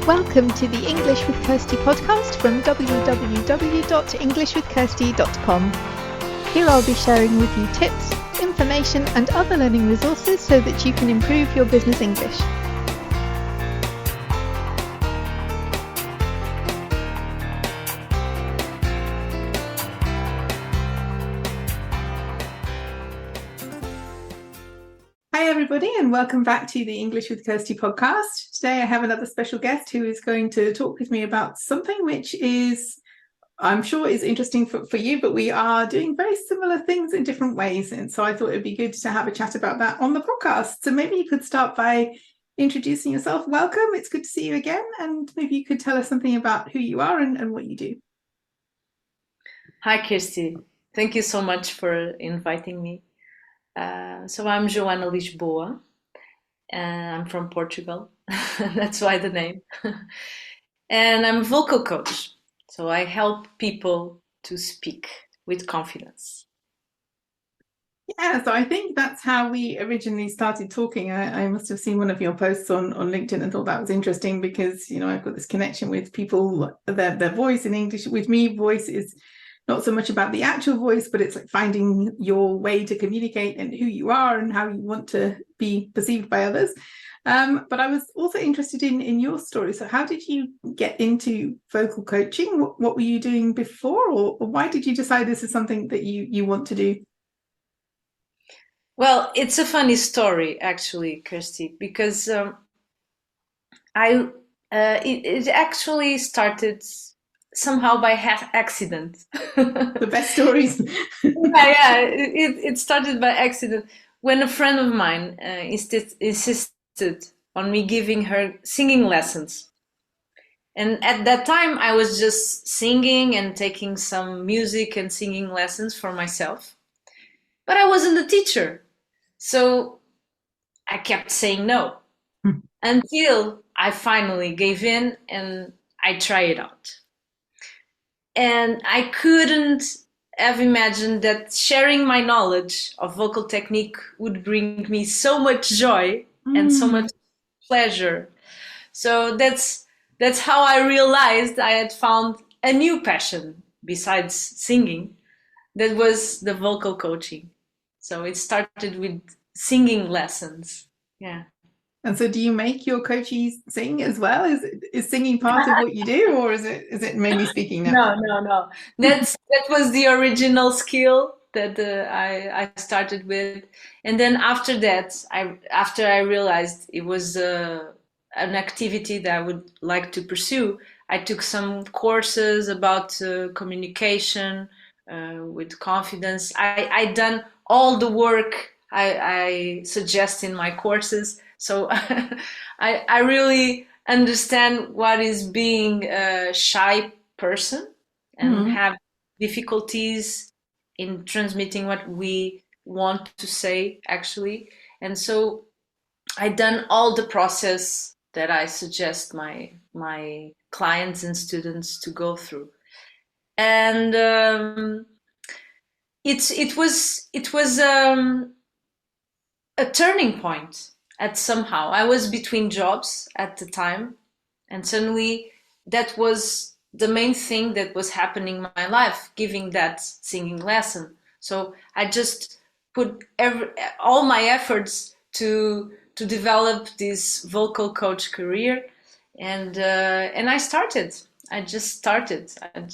Welcome to the English with Kirsty podcast from www.englishwithkirsty.com. Here I'll be sharing with you tips, information and other learning resources so that you can improve your business English. Hi everybody and welcome back to the English with Kirsty podcast. Today I have another special guest who is going to talk with me about something which is, I'm sure is interesting for you, but we are doing very similar things in different ways. And so I thought it'd be good to have a chat about that on the podcast. So maybe you could start by introducing yourself. Welcome, it's good to see you again. And maybe you could tell us something about who you are and what you do. Hi Kirsty, thank you so much for inviting me. So I'm Joana Lisboa, and I'm from Portugal. That's why the name. And I'm a vocal coach. So I help people to speak with confidence. Yeah, so I think that's how we originally started talking. I must have seen one of your posts on LinkedIn and thought that was interesting because, you know, I've got this connection with people, their voice in English. With me, voice is not so much about the actual voice, but it's like finding your way to communicate and who you are and how you want to be perceived by others. But I was also interested in your story. So how did you get into vocal coaching? What were you doing before, or why did you decide this is something that you want to do? Well, it's a funny story, actually, Kirsty, because it actually started somehow by accident. The best stories. It started by accident when a friend of mine insisted on me giving her singing lessons. And at that time, I was just singing and taking some music and singing lessons for myself. But I wasn't a teacher. So I kept saying no until I finally gave in and I tried it out. And I couldn't have imagined that sharing my knowledge of vocal technique would bring me so much joy and so much pleasure. So that's how I realized I had found a new passion besides singing. That was the vocal coaching. So it started with singing lessons. Yeah. And so do you make your coachees sing as well? Is singing part of what you do, or is it mainly speaking now? No. That was the original skill that I started with. And then after that, after I realized it was an activity that I would like to pursue, I took some courses about communication with confidence. I done all the work I suggest in my courses. So I really understand what is being a shy person and have difficulties in transmitting what we want to say, actually. And so I done all the process that I suggest my clients and students to go through. And it was a turning point. At somehow I was between jobs at the time, and suddenly that was the main thing that was happening in my life, giving that singing lesson. So I just put all my efforts to develop this vocal coach career, and I started. I just started.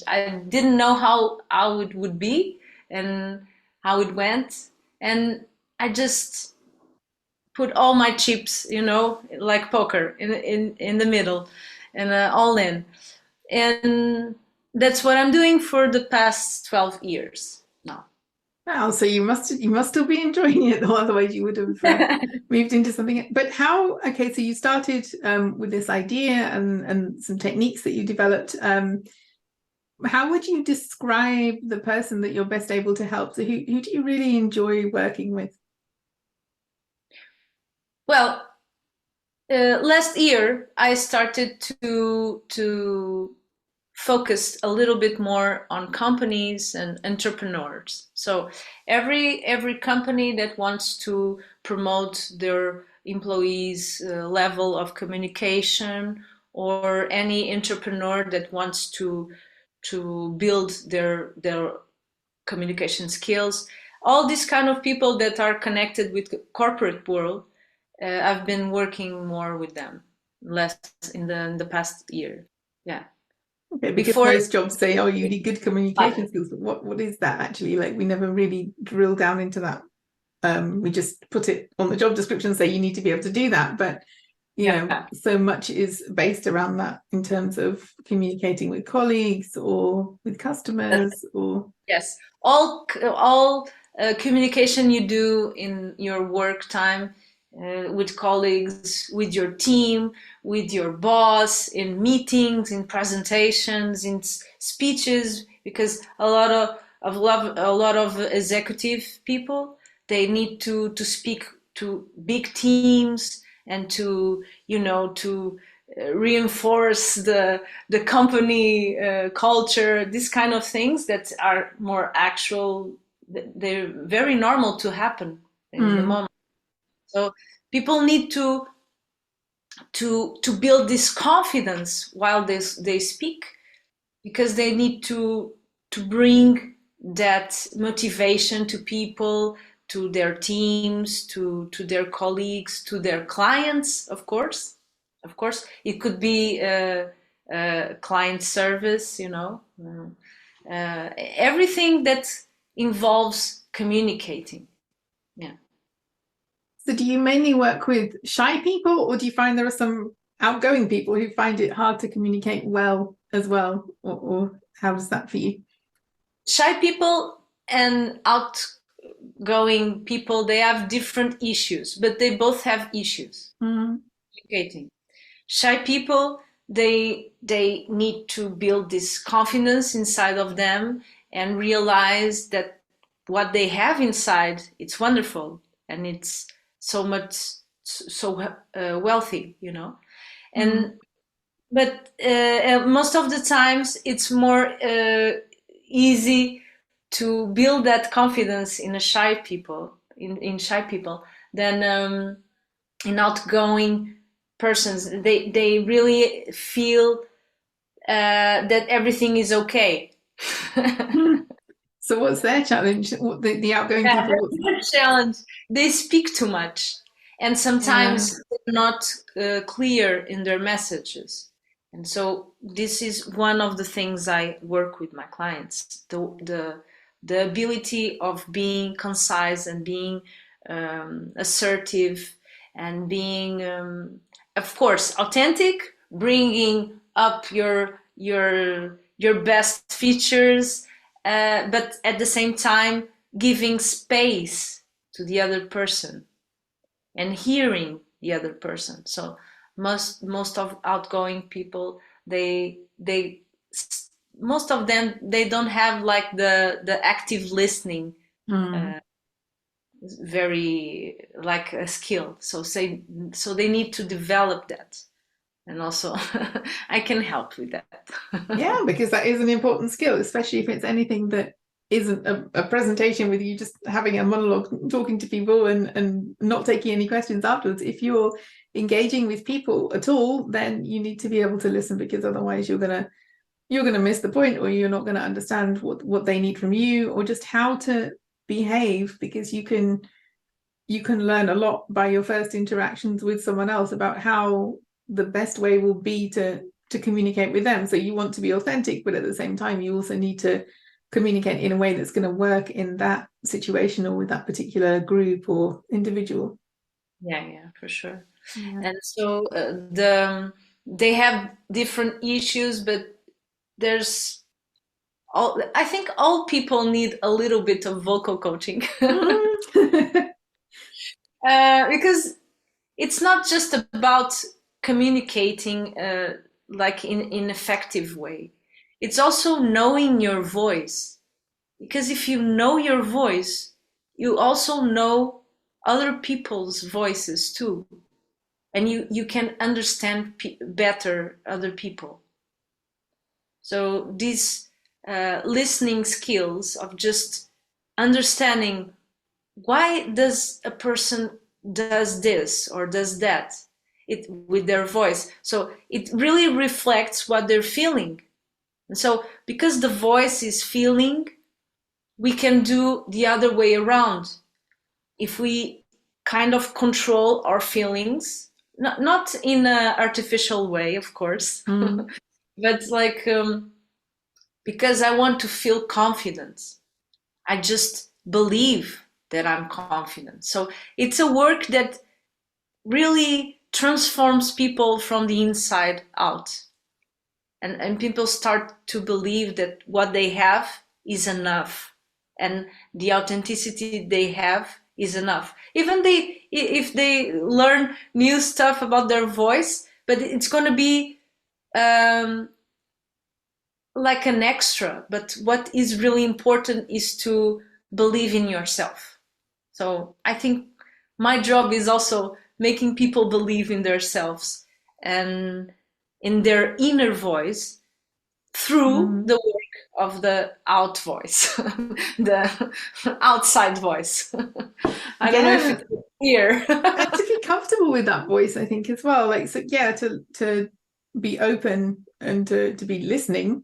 I didn't know how it would be and how it went, and I just put all my chips, you know, like poker in the middle, and all in. And that's what I'm doing for the past 12 years now. Wow, so you must still be enjoying it, otherwise you would have moved into something. But okay, so you started with this idea and some techniques that you developed. How would you describe the person that you're best able to help? So who do you really enjoy working with? Well, last year I started to focus a little bit more on companies and entrepreneurs. So every company that wants to promote their employees' level of communication or any entrepreneur that wants to build their communication skills. All these kind of people that are connected with the corporate world, I've been working more with them, less in the past year. Yeah. Okay, because Before, most jobs say, oh, you need good communication skills. But what is that actually? Like, we never really drill down into that. We just put it on the job description and say you need to be able to do that. But yeah, so much is based around that in terms of communicating with colleagues or with customers or yes, all communication you do in your work time, with colleagues, with your team, with your boss, in meetings, in presentations, in speeches, because a lot of executive people, they need to speak to big teams and to to reinforce the company culture, these kind of things that are more actual. They're very normal to happen in the moment. So people need to build this confidence while they speak, because they need to bring that motivation to people, to their teams, to their colleagues, to their clients. Of course it could be client service, everything that involves communicating. Yeah. So do you mainly work with shy people, or do you find there are some outgoing people who find it hard to communicate well as well? Or how does that for you? Shy people and outgoing people, they have different issues, but they both have issues communicating. Shy people, they need to build this confidence inside of them and realize that what they have inside, it's wonderful, and it's so much, so wealthy, and but most of the times it's more easy to build that confidence in a shy people, in shy people, than in outgoing persons. They really feel that everything is okay. So what's their challenge? What the outgoing Yeah, people? What's... that's their challenge. They speak too much, and sometimes they're not clear in their messages. And so this is one of the things I work with my clients: the ability of being concise and being assertive and being, of course, authentic, bringing up your best features, but at the same time giving space to the other person and hearing the other person. So most of outgoing people, they most of them, they don't have like the active listening, very like a skill. So they need to develop that, and also I can help with that. Yeah, because that is an important skill, especially if it's anything that isn't a presentation with you just having a monologue, talking to people and not taking any questions afterwards. If you're engaging with people at all, then you need to be able to listen, because otherwise you're gonna miss the point, or you're not going to understand what they need from you, or just how to behave, because you can learn a lot by your first interactions with someone else about how the best way will be to communicate with them. So you want to be authentic, but at the same time you also need to communicate in a way that's going to work in that situation or with that particular group or individual. Yeah, for sure. Yeah. And so they have different issues, but there's I think all people need a little bit of vocal coaching. Because it's not just about communicating like in effective way. It's also knowing your voice. Because if you know your voice, you also know other people's voices too. And you can understand better other people. So these listening skills of just understanding, why does a person does this or does that? with their voice. So it really reflects what they're feeling. And so because the voice is feeling, we can do the other way around. If we kind of control our feelings, not in an artificial way, of course, but like because I want to feel confident. I just believe that I'm confident. So it's a work that really transforms people from the inside out. And people start to believe that what they have is enough. And the authenticity they have is enough. Even if they learn new stuff about their voice, but it's going to be like an extra. But what is really important is to believe in yourself. So I think my job is also making people believe in themselves and in their inner voice through the work of the out voice, the outside voice. I don't know if it's clear. And to be comfortable with that voice, I think, as well. Like, so yeah, to be open and to be listening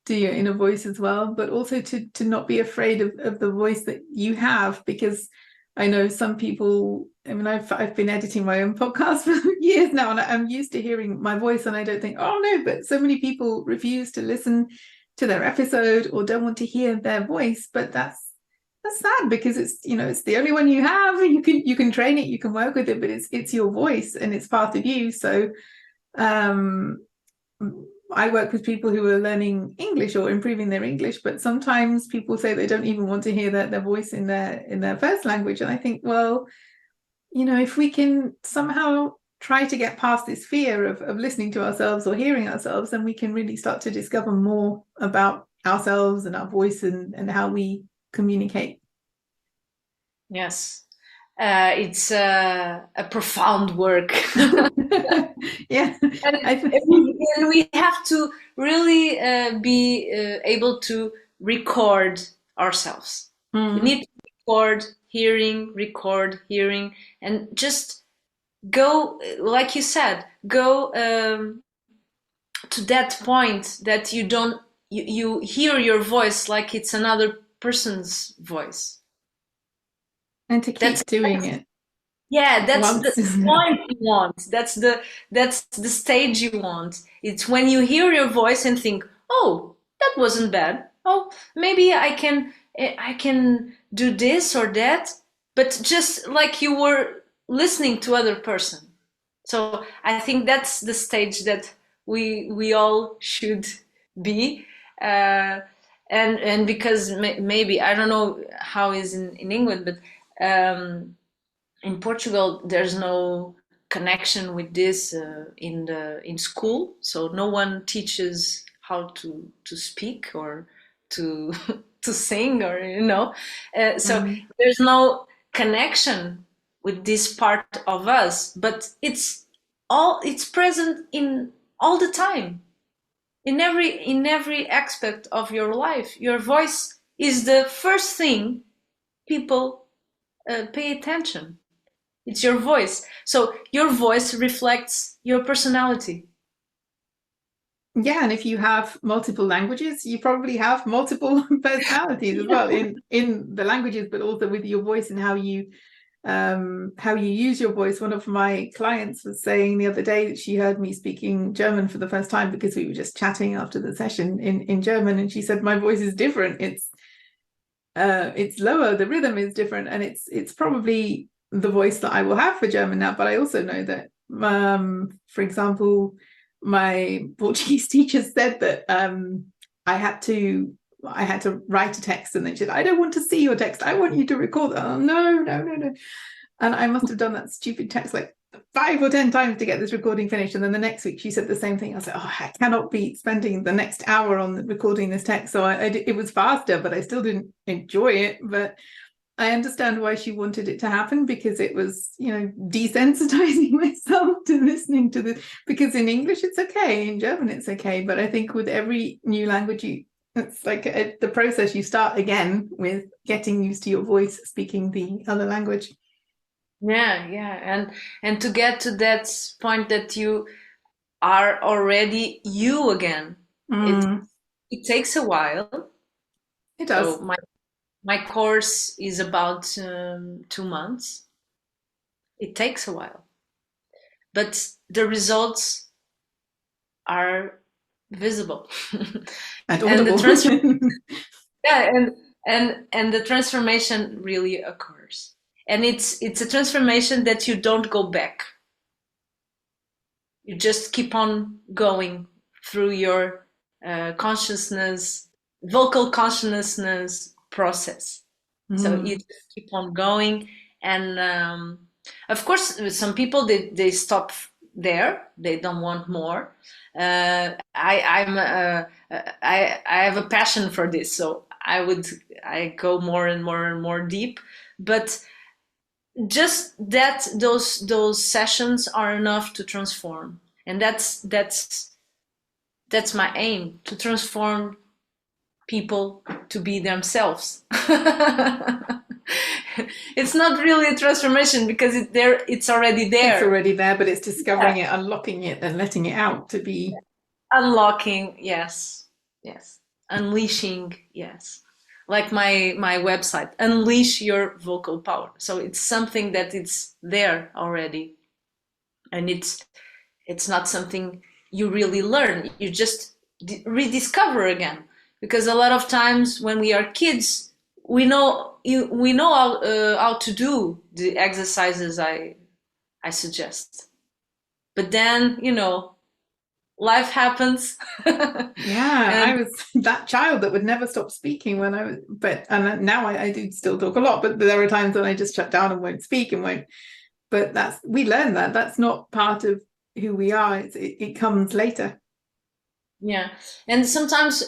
to your inner voice as well, but also to not be afraid of the voice that you have, because I know some people, I mean, I've been editing my own podcast for years now, and I'm used to hearing my voice, and I don't think, oh no, but so many people refuse to listen to their episode or don't want to hear their voice. But that's sad, because it's, you know, it's the only one you have. You can train it, you can work with it, but it's your voice and it's part of you. So I work with people who are learning English or improving their English, but sometimes people say they don't even want to hear their voice in their first language. And I think, well, you know, if we can somehow try to get past this fear of listening to ourselves or hearing ourselves, then we can really start to discover more about ourselves and our voice and how we communicate. Yes. It's a profound work. Yeah. And we have to really be able to record ourselves. We need to record hearing, and just go, like you said, go to that point that you hear your voice like it's another person's voice. And to keep doing it. Yeah, that's the point you want. That's the stage you want. It's when you hear your voice and think, "Oh, that wasn't bad. Oh, maybe I can do this or that," but just like you were listening to other person. So I think that's the stage that we all should be. And because maybe I don't know how it is in England, but in Portugal, there's no connection with this in school, so no one teaches how to speak or to to sing, or so there's no connection with this part of us, but it's present in all the time, in every aspect of your life. Your voice is the first thing people pay attention. It's your voice. So your voice reflects your personality. Yeah, and if you have multiple languages, you probably have multiple personalities as well in the languages, but also with your voice and how you use your voice. One of my clients was saying the other day that she heard me speaking German for the first time, because we were just chatting after the session in German, and she said, my voice is different. It's lower, the rhythm is different, and it's probably the voice that I will have for German now. But I also know that, for example, my Portuguese teacher said that I had to write a text, and then she said, I don't want to see your text, I want you to record. Oh, no. And I must have done that stupid text like 5 or 10 times to get this recording finished. And then the next week she said the same thing. I was like, oh, I cannot be spending the next hour on recording this text. So it was faster, but I still didn't enjoy it. But I understand why she wanted it to happen, because it was, you know, desensitizing myself to listening to this. Because in English it's okay, in German it's okay, but I think with every new language, it's like the process. You start again with getting used to your voice speaking the other language. Yeah, and to get to that point that you are already you again, it Mm, it takes a while. it So does. my course is about 2 months. It takes a while, but the results are visible, And and the audible. transfer yeah, and the transformation really occurs, and it's a transformation that you don't go back. You just keep on going through your consciousness, vocal consciousness process. So you Mm. just keep on going, and of course, some people they stop there. They don't want more. I have a passion for this, so I go more and more and more deep, but just that those sessions are enough to transform, and that's my aim, to transform people to be themselves. It's not really a transformation because it's already It's there. already there, but it's Yeah. discovering it, unlocking it, and letting it out to be. Unlocking, yes, unleashing, yes, like my website, unleash your vocal power. So it's something that it's there already, and it's not something you really learn, you just rediscover again, because a lot of times when we are kids we know how to do the exercises I suggest, but then life happens. Yeah, I And was that child that would never stop speaking when I was, but and now I do still talk a lot, but there are times when I just shut down and won't speak and won't. But we learn that that's not part of who we are. It comes later. yeah, and sometimes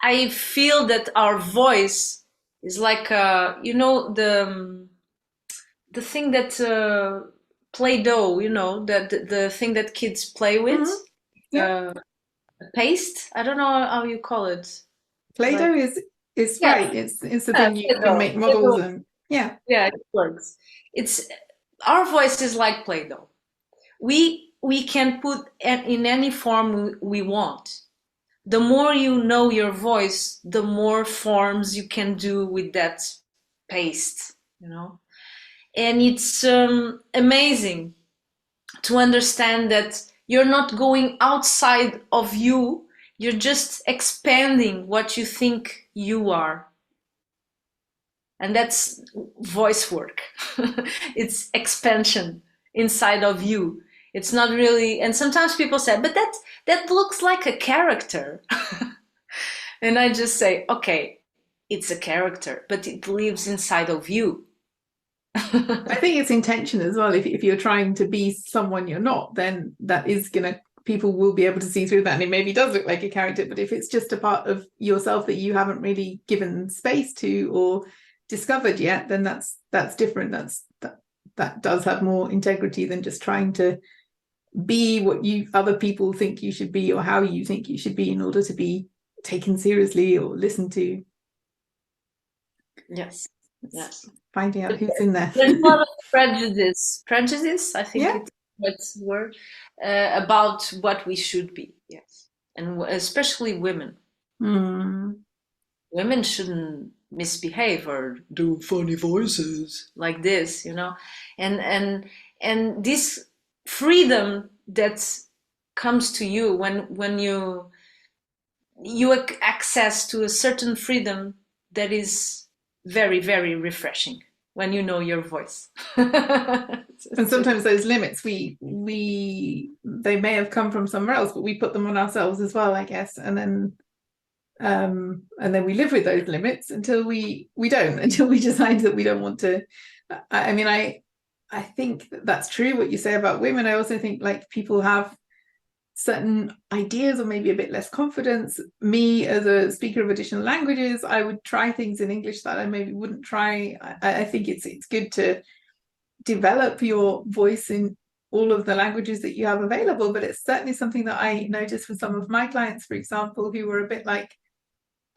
I feel that our voice is like the thing that Play-Doh, the thing that kids play with, Hmm. Yeah, uh, paste. I don't know how you call it. Play-Doh Like, is yeah, right. It's the yeah, thing you can Play-Doh. make models Play-Doh. and yeah. Yeah, it works. It's our voice is like Play-Doh. We can put in any form we want. The more you know your voice, the more forms you can do with that paste. And it's amazing to understand that you're not going outside of you, you're just expanding what you think you are. And that's voice work. It's expansion inside of you. It's not really, and sometimes people say, but that looks like a character. And I just say, okay, it's a character, but it lives inside of you. I think it's intention as well. If you're trying to be someone you're not, then that is gonna people will be able to see through that, and it maybe does look like a character. But if it's just a part of yourself that you haven't really given space to or discovered yet, then that's different. That does have more integrity than just trying to be what you other people think you should be or how you think you should be in order to be taken seriously or listened to. Yes, It's yes. finding out who's in there. There's a lot of prejudice, I think Yeah. it's what's the word, about what we should be. Yes, and especially women. Mm. Women shouldn't misbehave or do funny voices like this. And this freedom that comes to you when you access to a certain freedom that is very, very refreshing when you know your voice. And sometimes those limits we they may have come from somewhere else, but we put them on ourselves as well, I guess. And then we live with those limits until we don't until we decide that we don't want to. I mean, I think that's true what you say about women. I also think like people have certain ideas or maybe a bit less confidence. Me as a speaker of additional languages, I would try things in English that I maybe wouldn't try. I think it's good to develop your voice in all of the languages that you have available, but it's certainly something that I noticed with some of my clients, for example, who were a bit like,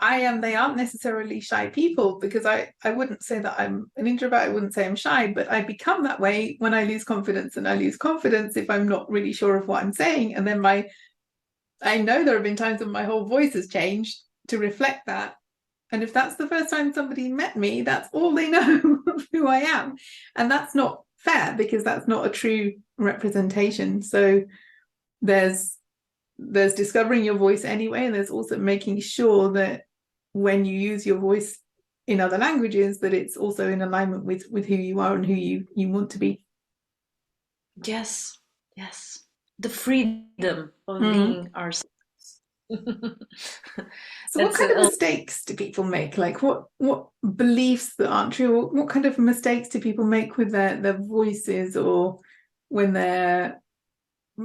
they aren't necessarily shy people, because I wouldn't say that I'm an introvert. I wouldn't say I'm shy, but I become that way when I lose confidence, and I lose confidence if I'm not really sure of what I'm saying. And then I know there have been times when my whole voice has changed to reflect that. And if that's the first time somebody met me, that's all they know of who I am. And that's not fair, because that's not a true representation. So there's discovering your voice anyway, and there's also making sure that when you use your voice in other languages, that it's also in alignment with who you are and who you want to be. Yes, yes. The freedom of being ourselves. So what kind of mistakes do people make? Like what beliefs that aren't true? What kind of mistakes do people make with their voices, or when they're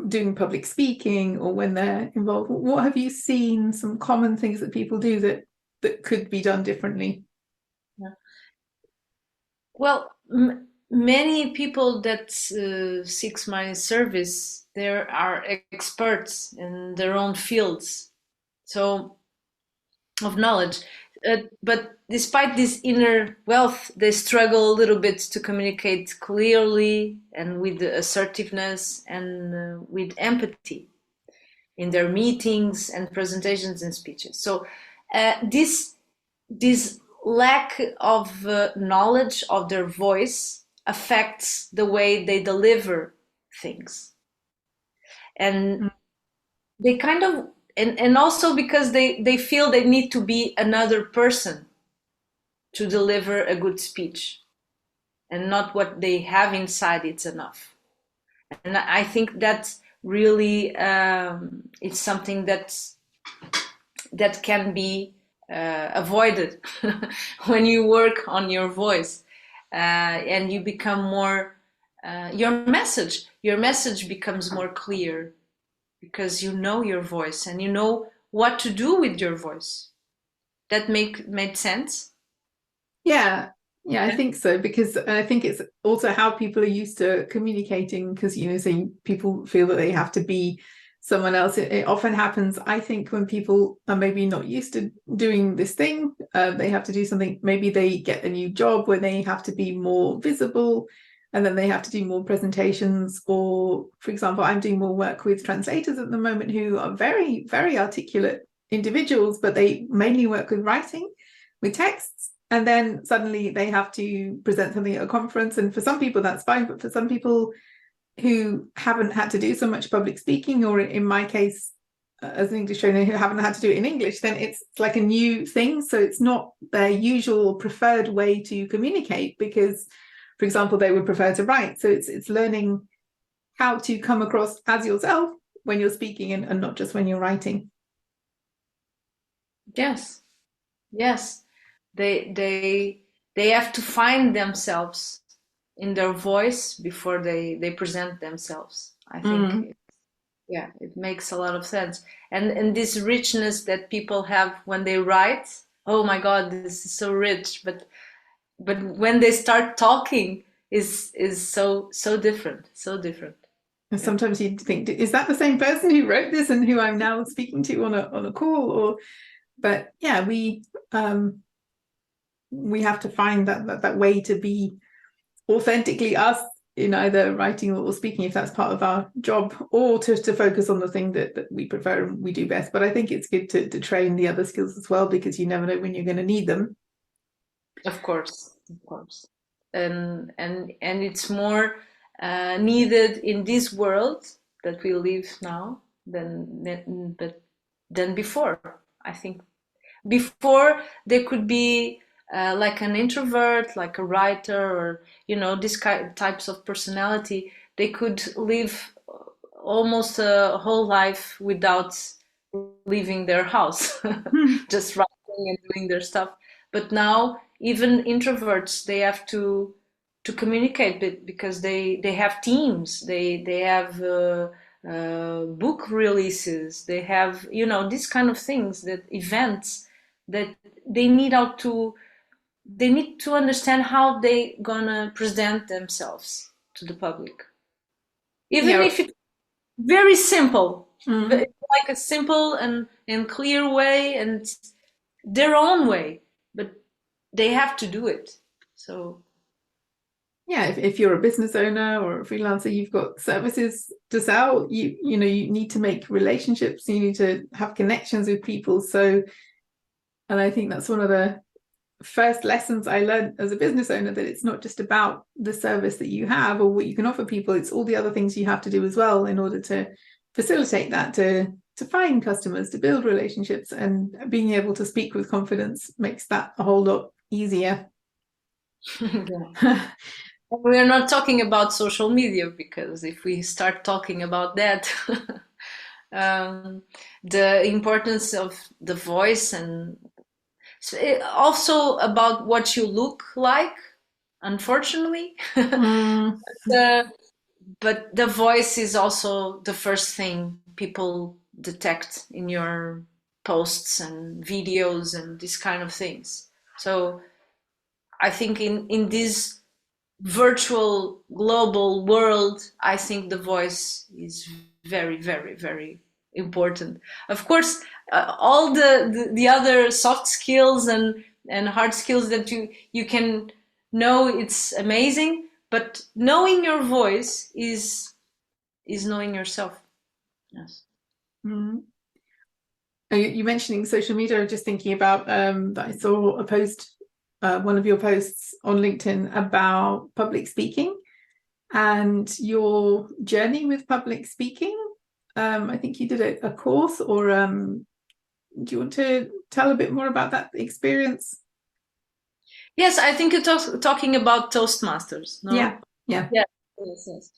doing public speaking, or when they're involved? What have you seen some common things that people do that could be done differently? Yeah. Well, many people that seeks my service, there are experts in their own fields, so of knowledge. But despite this inner wealth, they struggle a little bit to communicate clearly and with assertiveness and with empathy in their meetings and presentations and speeches. So this lack of knowledge of their voice affects the way they deliver things, and they kind of and also because they feel they need to be another person to deliver a good speech, and not what they have inside it's enough. And I think that's really it's something that can be avoided when you work on your voice, and you become more your message becomes more clear, because you know your voice and you know what to do with your voice. That made sense? Yeah, yeah, I think so, because I think it's also how people are used to communicating, because, so people feel that they have to be someone else. It often happens, I think, when people are maybe not used to doing this thing, they have to do something. Maybe they get a new job where they have to be more visible, and then they have to do more presentations. Or, for example, I'm doing more work with translators at the moment, who are very, very articulate individuals, but they mainly work with writing, with texts. And then suddenly they have to present something at a conference. And for some people, that's fine. But for some people who haven't had to do so much public speaking, or in my case, as an English trainer, who haven't had to do it in English, then it's like a new thing. So it's not their usual preferred way to communicate, because, for example, they would prefer to write. So it's learning how to come across as yourself when you're speaking, and not just when you're writing. Yes, yes. They have to find themselves in their voice before they present themselves. I think yeah, it makes a lot of sense. And this richness that people have when they write, oh my God, this is so rich. But when they start talking, is so different, so different. And Yeah. sometimes you think, is that the same person who wrote this and who I'm now speaking to on a call? Or, but yeah, we have to find that way to be authentically us in either writing or speaking, if that's part of our job, or to focus on the thing that we prefer and we do best. But I think it's good to train the other skills as well, because you never know when you're going to need them. Of course, of course. And it's more needed in this world that we live now than before. I think before there could be like an introvert, like a writer, or these types of personality. They could live almost a whole life without leaving their house, just writing and doing their stuff. But now even introverts, they have to communicate, because they have teams, they have book releases, they have these kind of things, that events that they need they need to understand how they gonna present themselves to the public, even if it's very simple, like a simple and clear way, and their own way, but they have to do it. So Yeah, if you're a business owner or a freelancer, you've got services to sell. You know you need to make relationships. You need to have connections with people. So, and I think that's one of the first lessons I learned as a business owner, that it's not just about the service that you have or what you can offer people. It's all the other things you have to do as well in order to facilitate that, to find customers, to build relationships, and being able to speak with confidence makes that a whole lot easier. yeah. We're not talking about social media, because if we start talking about that, the importance of the voice, and also about what you look like, unfortunately. Mm, Uh, but the voice is also the first thing people detect in your posts and videos and these kind of things. So I think in this virtual global world, I think the voice is very, very, very important. Of course, all the other soft skills and hard skills that you can know, it's amazing, but knowing your voice is knowing yourself. Yes. mm. You mentioning social media, just thinking about that I saw a post, one of your posts on LinkedIn about public speaking and your journey with public speaking. I think you did a course, or do you want to tell a bit more about that experience? Yes, I think you're talking about Toastmasters, Yeah, no? yeah. Yeah. Yes, yes.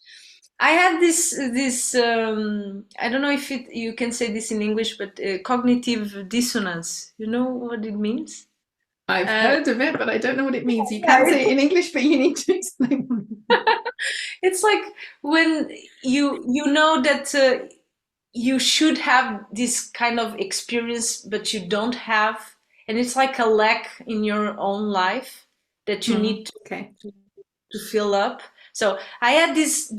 I had this I don't know if you can say this in English, but cognitive dissonance. You know what it means? I've Uh, heard of it, but I don't know what it means. You yeah, can say it in English, but you need to explain. it's like when you know that you should have this kind of experience, but you don't have, and it's like a lack in your own life that you Mm, need okay. to fill up. So I had this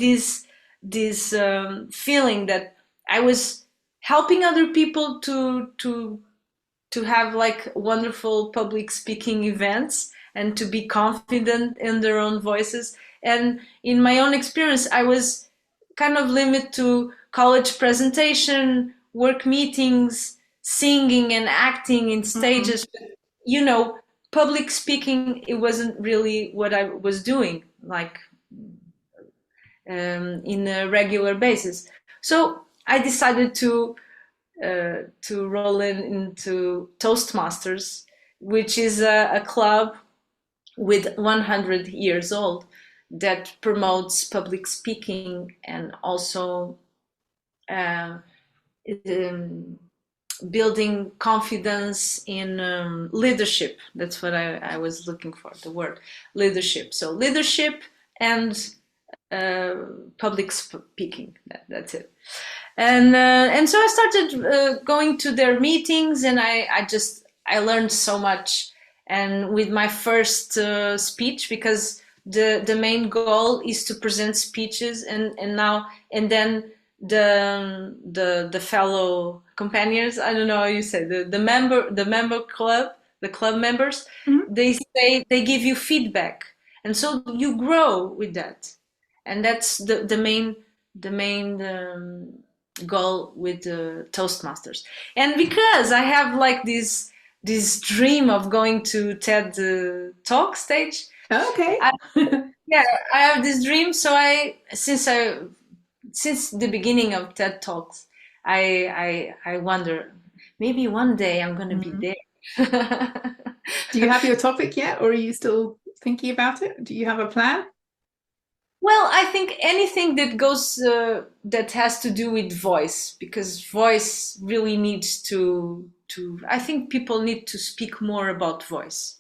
feeling that I was helping other people to have like wonderful public speaking events and to be confident in their own voices. And in my own experience, I was kind of limited to college presentation, work meetings, singing and acting in Mm, stages. You know, public speaking, it wasn't really what I was doing, like in a regular basis. So I decided to roll into Toastmasters, which is a club with 100 years old that promotes public speaking and also uh, um, building confidence in leadership. That's what I was looking for, the word leadership. So leadership and uh, public speaking. That's it. And so I started going to their meetings, and I learned so much. And with my first speech, because the main goal is to present speeches, and then the fellow companions, I don't know how you say, the member club, the club members, mm. they give you feedback, and so you grow with that, and that's the main goal with the Toastmasters. And because I have like this dream of going to TED Talk stage, Okay. I, yeah, I have this dream. So since the beginning of TED Talks, I wonder, maybe one day I'm gonna be Mm. there. Do you have your topic yet, or are you still thinking about it? Do you have a plan? Well, I think anything that goes that has to do with voice, because voice really needs to. I think people need to speak more about voice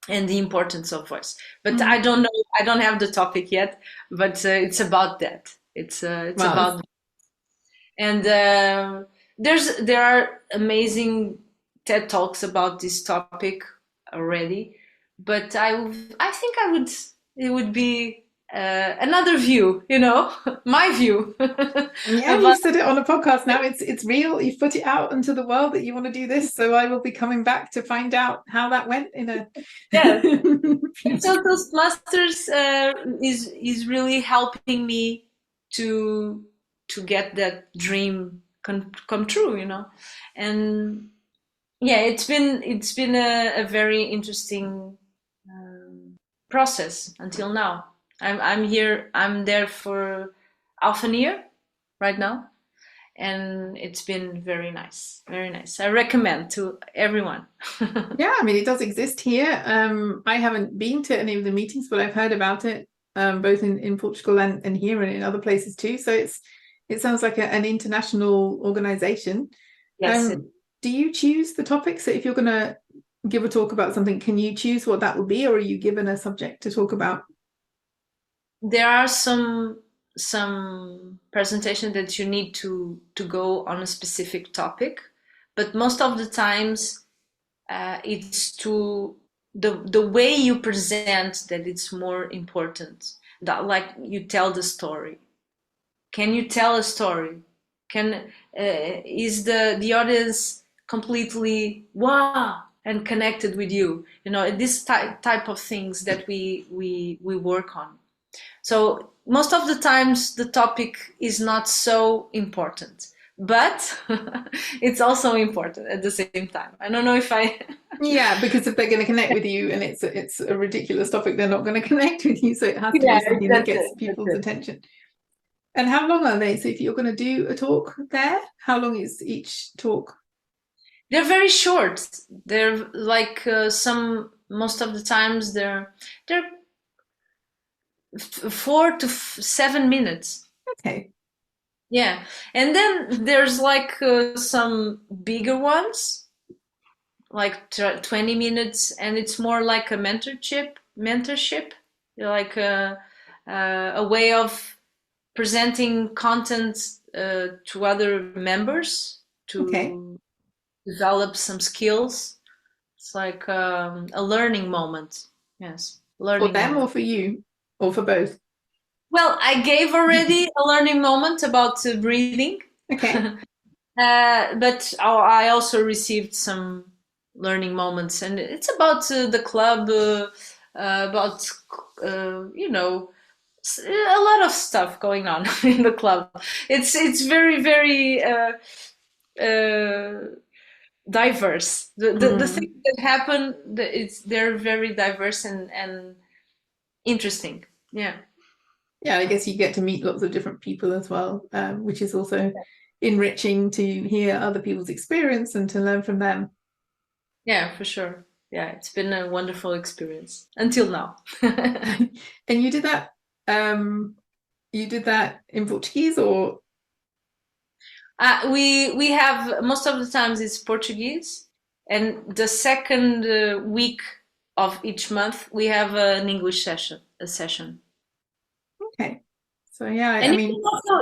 and the importance of voice. But I Mm. don't know. I don't have the topic yet. But it's about that. It's Well, about, and there are amazing TED talks about this topic already. But I think I would. It would be another view, my view Yeah, about. you've said it on a podcast now. It's real. You've put it out into the world that you want to do this. So I will be coming back to find out how that went in a Yes. So future. Toastmasters is really helping me to get that dream come true, and yeah, it's been a very interesting process until now. I'm here. I'm there for half a year right now, and it's been very nice, very nice. I recommend to everyone. Yeah, I mean, it does exist here. I haven't been to any of the meetings, but I've heard about it, both in Portugal and here and in other places too. So it sounds like an international organization. Yes, Do you choose the topics? So if you're going to give a talk about something, can you choose what that will be, or are you given a subject to talk about? there are some presentation that you need to go on a specific topic, but most of the times it's to the way you present that it's more important. That, like, you tell the story. Can you tell a story? Can is the audience completely wow and connected with you? This type of things that we work on. So most of the times the topic is not so important, but it's also important at the same time. I don't know if I. Yeah, because if they're going to connect with you and it's a ridiculous topic, they're not going to connect with you. So it has to be Yeah, something that that's it. gets That's people's it. attention. And how long are they? So if you're going to do a talk there, how long is each talk? They're very short. They're like some most of the times they're 4 to 7 minutes. Okay. Yeah, and then there's like some bigger ones, like 20 minutes, and it's more like a mentorship, like a way of presenting content to other members Okay. to develop some skills. It's like a learning moment. Yes, For learning them moment. or for you or for both? Well, I gave already a learning moment about breathing. Okay. But I also received some learning moments, and it's about the club, about a lot of stuff going on in the club. It's very very diverse. The things Mm. that happen, they're very diverse and interesting. Yeah. Yeah, I guess you get to meet lots of different people as well, which is also enriching to hear other people's experience and to learn from them. Yeah, for sure. Yeah, it's been a wonderful experience until now. And um, you did that in Portuguese or We have most of the times it's Portuguese, and the second week of each month we have an English session. A session, okay. So yeah, I and mean,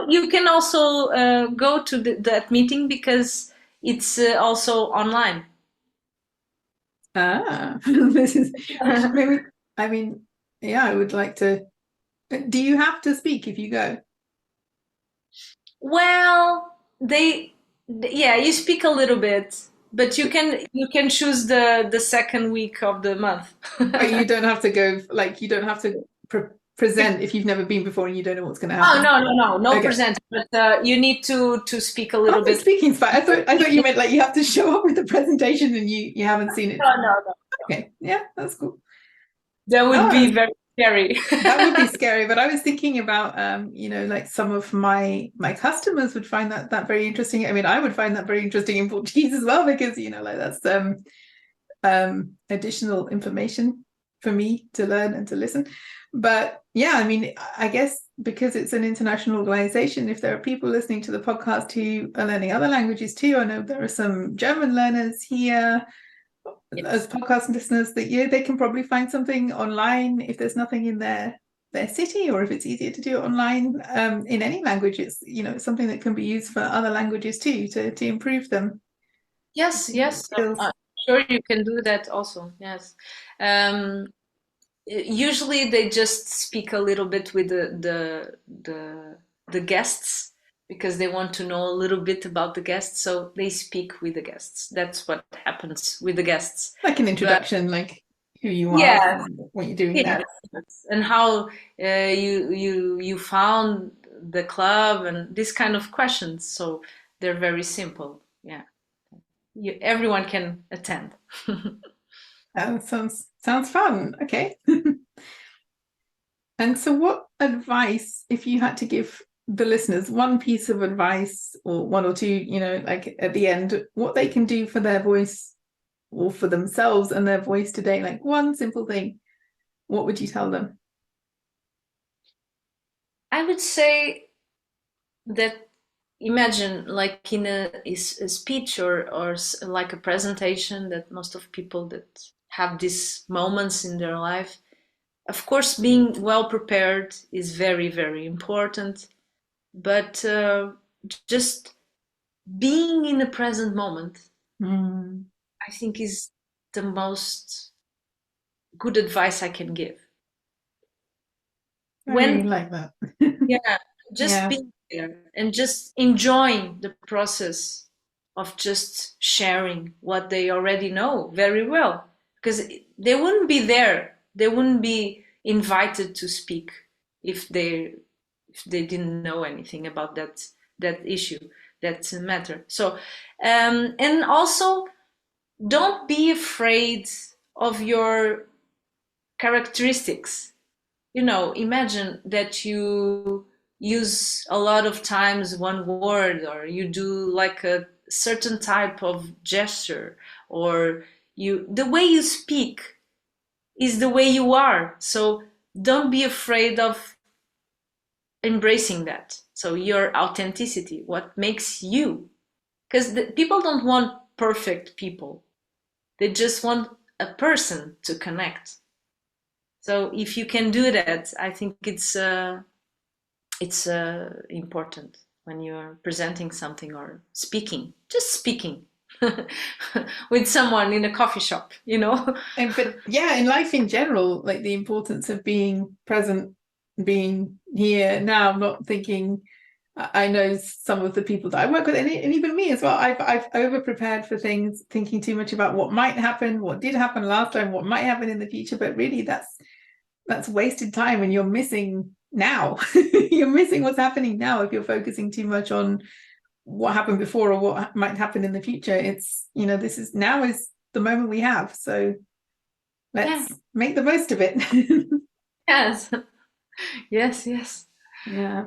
you can also go to that meeting because it's also online. this is maybe, I mean, yeah, I would like to. Do you have to speak if you go? Well, yeah, you speak a little bit, but you can choose the second week of the month. But you don't have to go, like, you don't have to present if you've never been before and you don't know what's going to Oh, happen. no, no, no, no Okay. present, but you need to speak a little Oh, bit. speaking's fine. I thought you meant like you have to show up with the presentation and you haven't seen it. No, no, no. Okay. Yeah, that's cool. That would Oh, be very scary. that would be scary, but I was thinking about like some of my customers would find that very interesting. I mean, I would find that very interesting in Portuguese as well because like that's additional information for me to learn and to listen. But yeah, I mean, I guess because it's an international organization, if there are people listening to the podcast who are learning other languages too, I know there are some German learners here as Yes. podcast listeners that they can probably find something online if there's nothing in their city, or if it's easier to do it online in any language. It's something that can be used for other languages too to improve them Yes, yes. skills. I'm sure you can do that also. Yes. Um, usually they just speak a little bit with the guests because they want to know a little bit about the guests, so they speak with the guests. That's what happens with the guests. Like an introduction, like who you are Yeah, and what you're doing yeah, there. and how you found the club and this kind of questions. So they're very simple. Yeah, everyone can attend. Sounds fun. Okay. And so what advice, if you had to give the listeners one piece of advice or one or two, like at the end, what they can do for their voice or for themselves and their voice today, like one simple thing, what would you tell them? I would say that imagine like in a speech or like a presentation that most of people that have these moments in their life, of course being well prepared is very, very important, but just being in the present moment, I think is the most good advice I can give. I really like that. Yeah, just being there and just enjoying the process of just sharing what they already know very well, because they wouldn't be there, they wouldn't be invited to speak if they didn't know anything about that issue, that matter. So and also don't be afraid of your characteristics. Imagine that you use a lot of times one word, or you do like a certain type of gesture, or the way you speak is the way you are. So don't be afraid of embracing that. So your authenticity, what makes you, because people don't want perfect people. They just want a person to connect. So if you can do that, I think it's important when you're presenting something or speaking, just speaking with someone in a coffee shop, But yeah, in life in general, like the importance of being present, being here now, not thinking. I know some of the people that I work with, and even me as well. I've over prepared for things, thinking too much about what might happen, what did happen last time, what might happen in the future. But really, that's wasted time, and you're missing now. You're missing what's happening now if you're focusing too much on what happened before or what might happen in the future. It's this is now is the moment we have, so let's make the most of it. Yes. Yes. Yeah.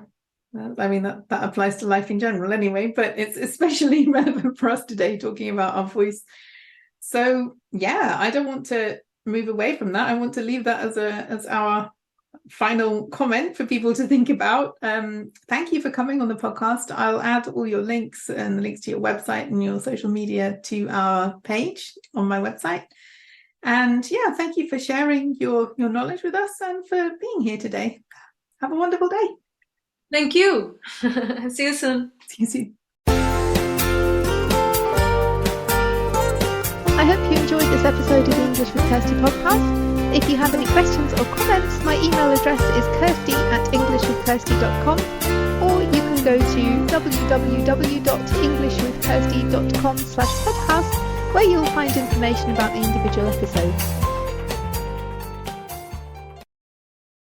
I mean, that applies to life in general anyway, but it's especially relevant for us today, talking about our voice. So yeah, I don't want to move away from that. I want to leave that as our final comment for people to think about. Thank you for coming on the podcast. I'll add all your links and the links to your website and your social media to our page on my website. And yeah, thank you for sharing your knowledge with us and for being here today. Have a wonderful day. Thank you. See you soon. See you soon. I hope you enjoyed this episode of the English with Kirsty podcast. If you have any questions or comments, my email address is kirsty@englishwithkirsty.com, or you can go to www.englishwithkirsty.com/podcast, where you'll find information about the individual episodes.